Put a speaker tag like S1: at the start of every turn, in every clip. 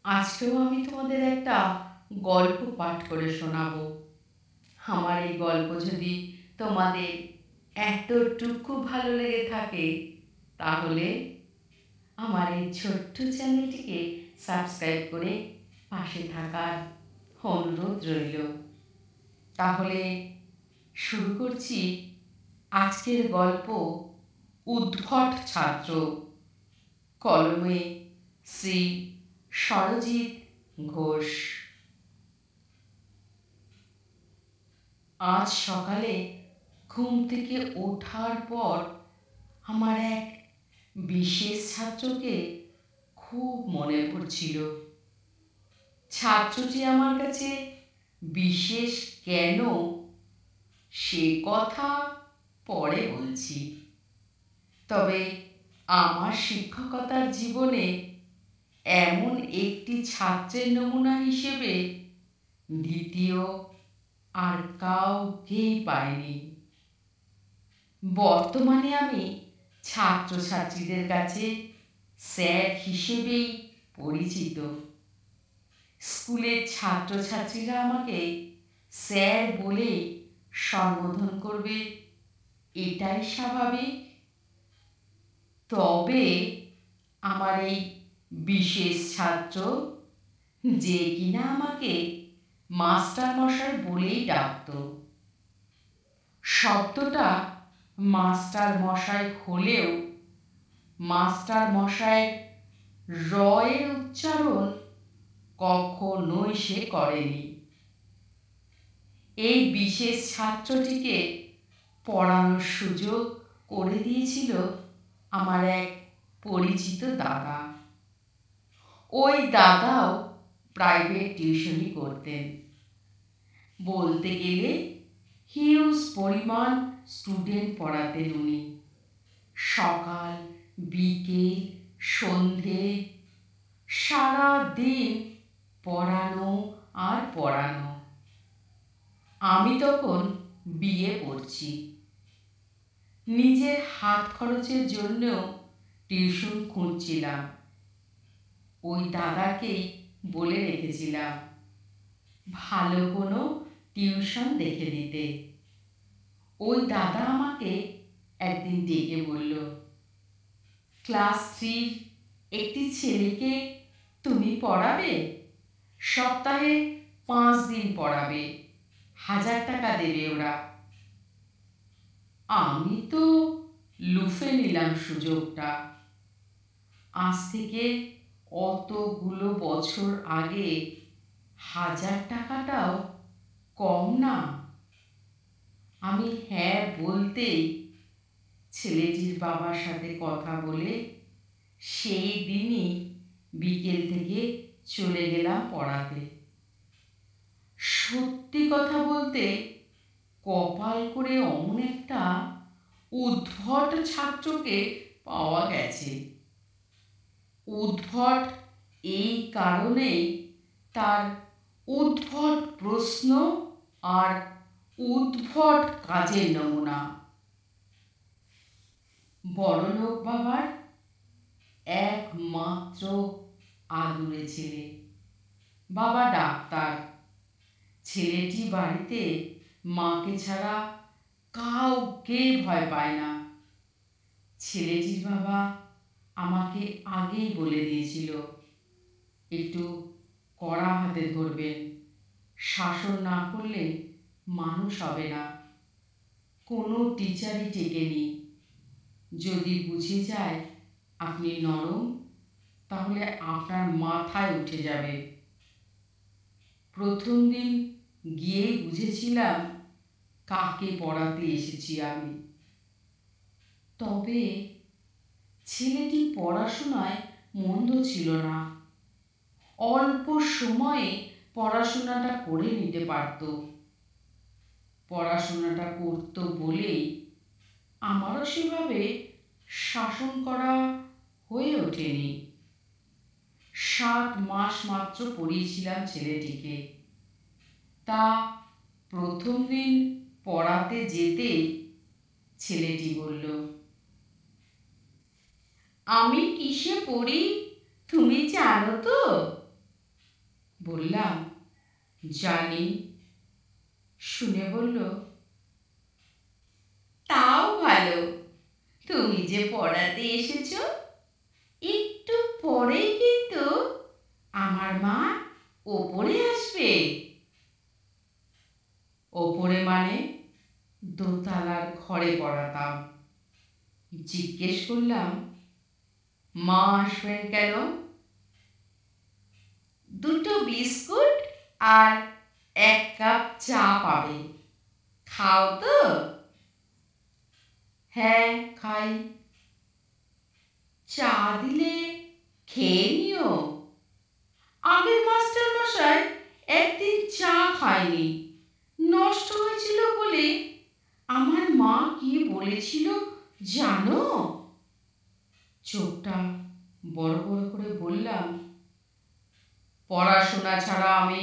S1: আজকেও আমি তোমাদের একটা গল্প পাঠ করে শোনাবো। আমার এই গল্প যদি তোমাদের এতটুকু ভালো লেগে থাকে, তাহলে আমার এই ছোট্ট চ্যানেলটিকে সাবস্ক্রাইব করে পাশে থাকার অনুরোধ রইল। তাহলে শুরু করছি আজকের গল্প, উদ্ভট ছাত্র। কলমে শ্রী সরজিৎ ঘোষ। আজ সকালে ঘুম থেকে ওঠার পর আমার এক বিশেষ ছাত্রকে খুব মনে পড়ছিল। ছাত্রটি আমার কাছে বিশেষ কেন, সে কথা পরে বলছি। তবে আমার শিক্ষকতার জীবনে এমন একটি ছাত্রের নমুনা হিসেবে দ্বিতীয় আর কাউকেই পাইনি। বর্তমানে আমি ছাত্রছাত্রীদের কাছে স্যার হিসেবেই পরিচিত। স্কুলের ছাত্রছাত্রীরা আমাকে স্যার বলে সম্বোধন করবে, এটাই স্বাভাবিক। তবে আমার এই বিশেষ ছাত্র, যে কিনা আমাকে মাস্টার মশাই বলেই ডাকত, শব্দটা মাস্টার মশাই হলেও মাস্টার মশাই রয়ের উচ্চারণ কখনোই সে করেনি। এই বিশেষ ছাত্রটিকে পড়ানোর সুযোগ করে দিয়েছিল আমার এক পরিচিত দাদা। ওই দাদাও প্রাইভেট টিউশনি করতেন। বলতে গেলে হিউজ পরিমাণ স্টুডেন্ট পড়াতেন উনি। সকাল, বিকেল, সন্ধে, সারা দিন পড়ানো আর পড়ানো। আমি তখন বিএ পড়ছি। নিজের হাত খরচের জন্য টিউশন খুঁজছিলাম। ওই দাদাকেই বলে রেখেছিলাম ভালো কোনো টিউশন দেখে দিতে। ওই দাদা আমাকে একদিন ডেকে বলল, ক্লাস 3 একটি ছেলেকে তুমি পড়াবে, সপ্তাহে 5 দিন পড়াবে, 1000 টাকা দেবে ওরা। আমি তো লুফে নিলাম সুযোগটা। আজ থেকে অতগুলো বছর আগে 1000 টাকাটাও কম না। আমি হ্যাঁ বলতেই ছেলেটির বাবার সাথে কথা বলে সেই দিনই বিকেল থেকে চলে গেলাম পড়াতে। সত্যি কথা বলতে, কপাল করে অমন একটা উদ্ভট ছাত্রকে পাওয়া গেছে। উদ্ভট এই কারণেই, তার উদ্ভট প্রশ্ন আর উদ্ভট কাজের নমুনা। বড়লোক বাবার একমাত্র আদুরে ছেলে। বাবা ডাক্তার। ছেলেটি বাড়িতে মাকে ছাড়া কাউকে ভয় পায় না। ছেলেটির বাবা আমাকে আগেই বলে দিয়েছিল, একটু কড়া হাতে ধরবেন, শাসন না করলে মানুষ হবে না। কোনো টিচারই টেকেনি। যদি বুঝে যায় আপনি নরম, তাহলে আপনার মাথায় উঠে যাবে। প্রথম দিন গিয়েই বুঝেছিলাম কাকে পড়াতে এসেছি আমি। তবে ছেলেটি পড়াশোনায় মন্দ ছিল না। অল্প সময়ে পড়াশোনাটা করে নিতে পারত। পড়াশোনাটা করত বলেই আমারও সেভাবে শাসন করা হয়ে ওঠেনি। 7 মাস মাত্র পড়িয়েছিলাম ছেলেটিকে। তা প্রথম দিন পড়াতে যেতে ছেলেটি বলল, আমি কিসে পড়ি তুমি জানো তো? বললাম, জানি। শুনে বলল, তাও ভালো, তুমি যে পড়াতে এসেছো। একটু পরেই কিন্তু আমার মা ওপরে আসবে। ওপরে মানে দোতলার ঘরে পড়াতাম। জিজ্ঞেস করলাম, মা আসবেন কেন? দুটো বিস্কুট আর এক কাপ চা পাবে, খাও তো? হ্যাঁ, খাই। চা দিলে খেয়ে নিও। আগের মাস্টার মশাই একদিন চা খায়নি, নষ্ট হয়েছিল বলে আমার মা কি বলেছিল জানো? চোখটা বড় বড় করে বললাম, পড়াশোনা ছাড়া আমি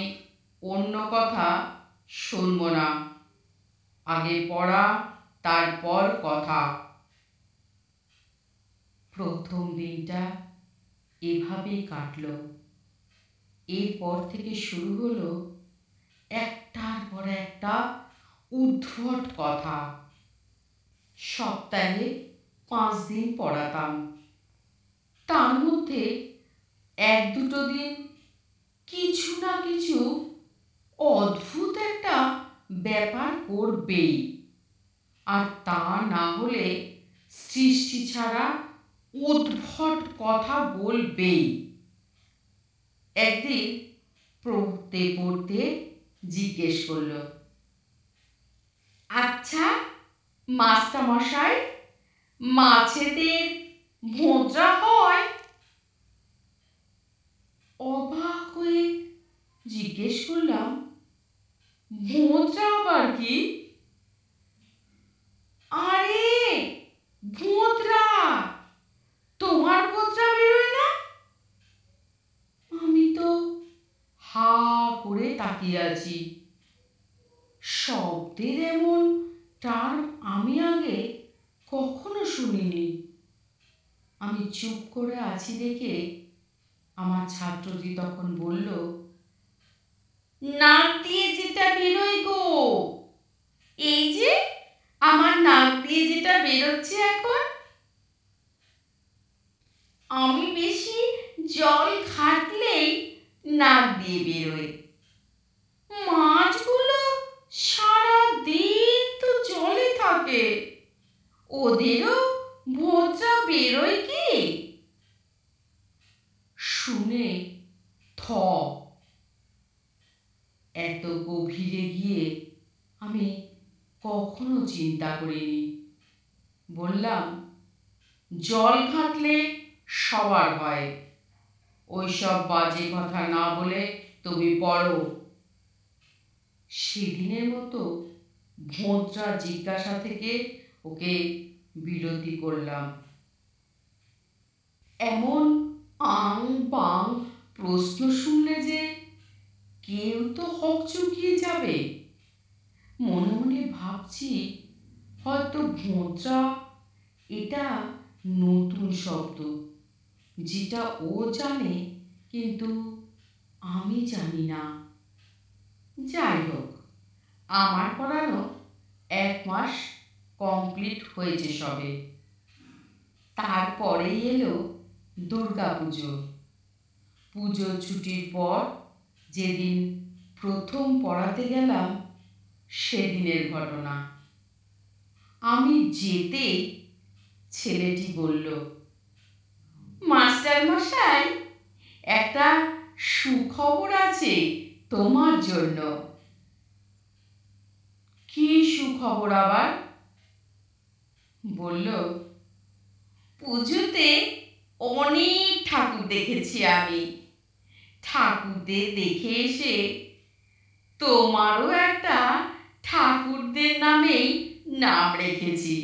S1: অন্য কথা শুনব না। আগে পড়া, তারপর কথা। প্রথম দিনটা এভাবেই কাটলো। এরপর থেকে শুরু হলো একটার পর একটা উদ্ভট কথা। সপ্তাহে 5 দিন পড়াতাম। তার মধ্যে 1-2 দিন কিছু না কিছু অদ্ভুত একটা ব্যাপার করবেই, আর তা না হলে সৃষ্টি ছাড়া উদ্ভট কথা বলবেই। একদিন পড়তে পড়তে জিজ্ঞেস করলো, আচ্ছা মাস্টারমশাই, মাছেদের ভোঁদরা হয়? অবাক হয়ে জিজ্ঞেস করলাম, ভোঁদরা আবার কি? আরে ভোঁদরা, তোমার ভোঁদরা বেরোয় না? আমি তো হা করে তাকিয়ে আছি। শব্দের এমন টার্ম আমি আগে কখনো শুনিনি। আমি চুপ করে আছি দেখে আমার ছাত্রটি তখন বলল, নাক দিয়ে যেটা বেরোয় গো, এই যে আমার নাক দিয়ে যেটা বেরোচ্ছে এখন। আমি বেশি জল ঘাটলেই নাক দিয়ে বেরোয়। মাছগুলো সারা দিন তো জলে থাকে, ওদেরও ভোঁদরা বেরোয় কি? শুনে থ। এত গভীরে গিয়ে আমি কখনো চিন্তা করিনি। বললাম, জল ঘাটলে সবার হয়, ওইসব বাজে কথা না বলে তুমি পড়ো। সেদিনের মতো ভোঁদরা জিজ্ঞাসা থেকে ওকে বিরতি করলাম। এমন আং বাং প্রশ্ন শুনলে যে কেউ তো হকচকিয়ে যাবে। মনে মনে ভাবছি, হয়তো ভোঁদরা এটা নতুন শব্দ, যেটা ও জানে কিন্তু আমি জানি না। যাই হোক, আমার পড়ানো 1 মাস কমপ্লিট হয়েছে সবে। তারপরেই এলো দুর্গাপুজো। পুজো ছুটির পর যেদিন প্রথম পড়াতে গেলাম সেদিনের ঘটনা। আমি যেতেই ছেলেটি বলল, মাস্টার মশাই, একটা সুখবর আছে তোমার জন্য। কি সুখবর আবার? বলল, পুজোতে অনেক ঠাকুর দেখেছি আমি। ঠাকুরদের দেখে এসে তোমারও একটা ঠাকুরদের নামেই নাম রেখেছি।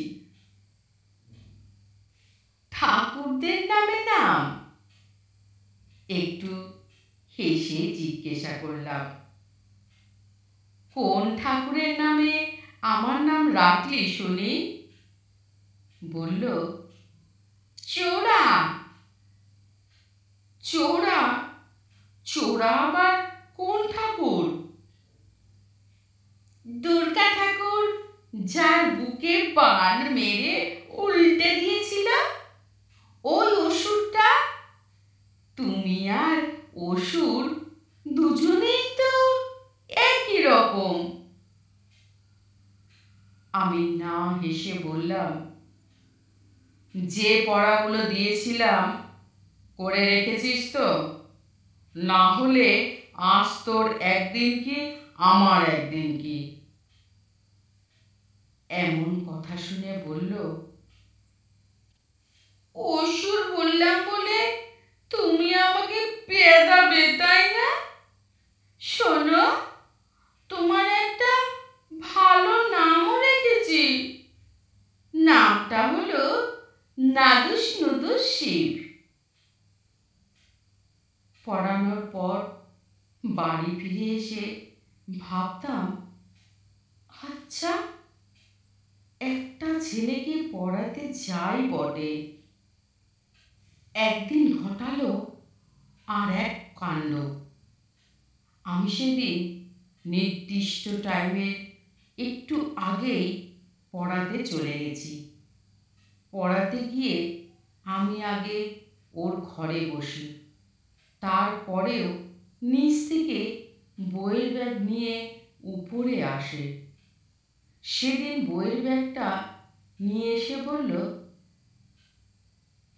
S1: ঠাকুরদের নামে নাম? একটু হেসে জিজ্ঞাসা করলাম, কোন ঠাকুরের নামে আমার নাম রাখলি শুনি? বলল, চোরা। চোরা? চোরা আবার যার বুকে বান মেরে উল্টে দিয়েছিলাম, ওই অসুরটা। তুমি আর অসুর দুজনেই তো একই রকম। আমি না হেসে বললাম, যে পড়াগুলো দিয়েছিলাম করে রেখেছিস তো? না হলে আজ তোর একদিন কি আমার একদিন কি। এমন কথা শুনে বলল, অসুর বললাম বলে তুমি আমাকে পেদাবে, তাই না? শোনো, তোমার একটা ভালো নামও রেখেছি। নামটা হলো নাদুস নুদুস শিব। পড়ানোর পর বাড়ি ফিরে এসে ভাবতাম, আচ্ছা, একটা ছেলেকে পড়াতে যাই বটে, একদিন ঘটালো আর এক কাণ্ড। আমি সেদিন নির্দিষ্ট টাইমের একটু আগেই পড়াতে চলে গেছি। পড়াতে গিয়ে আমি আগে ওর ঘরে বসি, তারপরেও নিচ থেকে বইয়ের ব্যাগ নিয়ে উপরে আসে। সেদিন বইয়ের ব্যাগটা নিয়ে এসে বলল,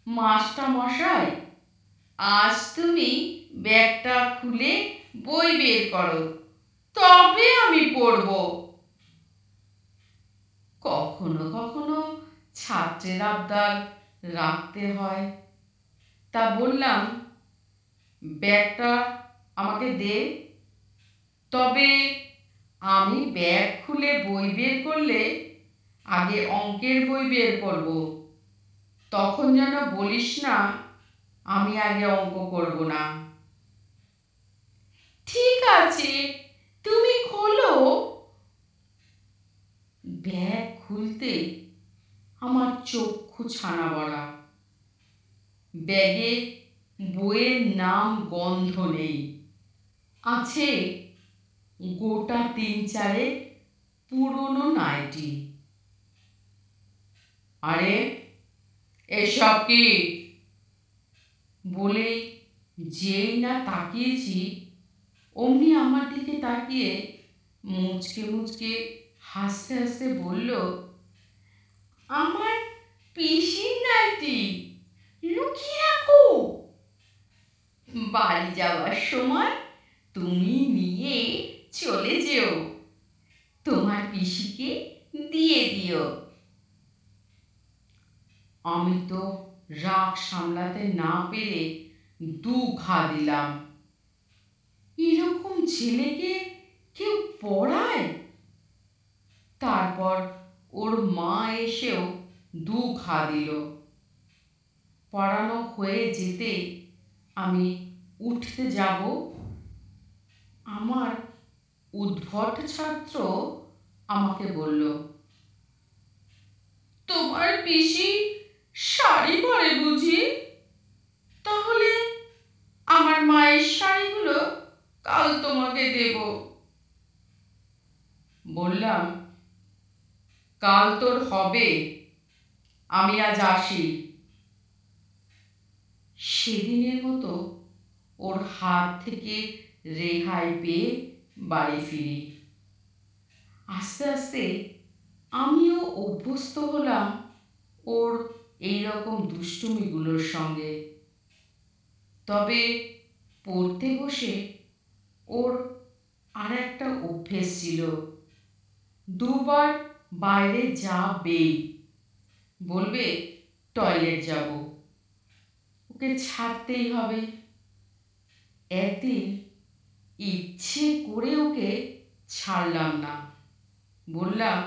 S1: মাস্টার মশাই, আজ তুমি ব্যাগটা খুলে বই বের করো, তবে আমি পড়ব। কখনো কখনো ছাত্রের আবদার রাখতে হয়, তা বললাম, ব্যাগটা আমাকে দে। তবে আমি ব্যাগ খুলে বই বের করলে আগে অঙ্কের বই বের করব, তখন যেন বলিস না আমি আগে অঙ্ক করব না। ঠিক আছে, তুমি খোলো। ব্যাগ খুলতে আমার চক্ষু ছানা বড়া। ব্যাগে বইয়ের নাম গন্ধ নেই, আছে গোটা 3-4 পুরনো নাইটি। আরে এসব কি বলে যেই না তাকিয়েছি, অমনি আমার দিকে তাকিয়ে মুচকে মুচকে হাসতে হাসতে বলল, আমার পিসির নাইটি, লুকিয়ে রাখো, বাড়ি যাওয়ার সময় তুমি নিয়ে চলে যেও, তোমার পিসিকে দিয়ে দিও। আমি তো রাগ সামলাতে না পেরে 2 ঘা দিলাম। এরকম ছেলেকে কেউ পড়ায়? তারপর ওর মা এসেও 2 ঘা দিল। পড়ানো হয়ে যেতে আমি উঠতে যাব, আমার উদ্ভট ছাত্র আমাকে বলল, তোমার পিসি শাড়ি পরে বুঝি? তাহলে আমার মায়ের শাড়িগুলো কাল তোমাকে দেব। বললাম, কাল তোর হবে, আমি আজ আসি। সেদিনের মতো ওর হাত থেকে রেহাই পেয়ে বাড়ি ফিরি। আস্তে আস্তে আমিও অভ্যস্ত হলাম ওর এই রকম দুষ্টুমিগুলোর সঙ্গে। তবে পড়তে বসে ওর আর একটা অভ্যেস ছিল, 2 বার বাইরে যাবেই, বলবে টয়লেট যাব, ওকে ছাড়তেই হবে। একদিন ইচ্ছে করে ওকে ছাড়লাম না, বললাম,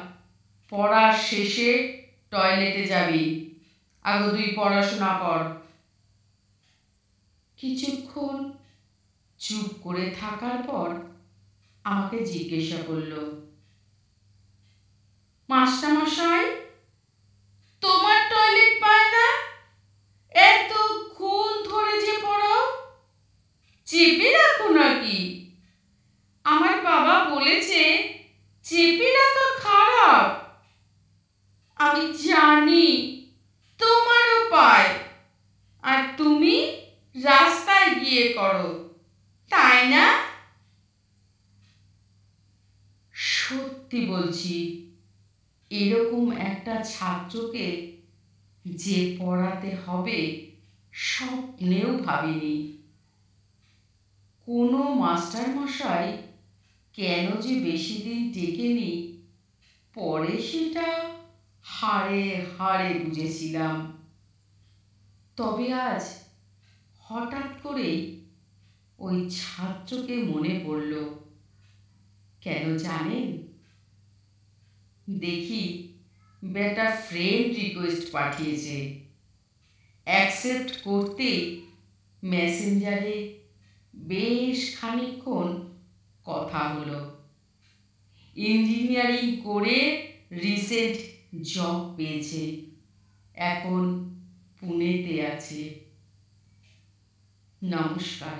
S1: পড়ার শেষে টয়লেটে যাবি, আগে তুই পড়াশোনা কর। কিছুক্ষণ চুপ করে থাকার পর আমাকে জিজ্ঞাসা করল, মাস্টারমশাই, তোমার টয়লেট পায় না? এতক্ষণ ধরে যে পড়াও, চেপে রাখো নাকি? আমার বাবা বলেছে চেপে রাখা খারাপ। করো, তাই না? সত্যি বলছি, এরকম একটা ছাত্রকে যে পড়াতে হবে স্বপ্নেও ভাবিনি। কোনো মাস্টারমশাই কেন যে বেশি দিন টেকেনি, পরে সেটা হাড়ে হাড়ে বুঝেছিলাম। তবে আজ হঠাৎ করেই ওই ছাত্রকে মনে পড়ল। কেন জানেন? দেখি বেটা ফ্রেন্ড রিকোয়েস্ট পাঠিয়েছে, অ্যাকসেপ্ট করতে মেসেঞ্জারে বেশ খানিকক্ষণ কথা হলো। ইঞ্জিনিয়ারিং করে রিসেন্ট জব পেয়েছে, এখন পুনেতে আছে। নমস্কার।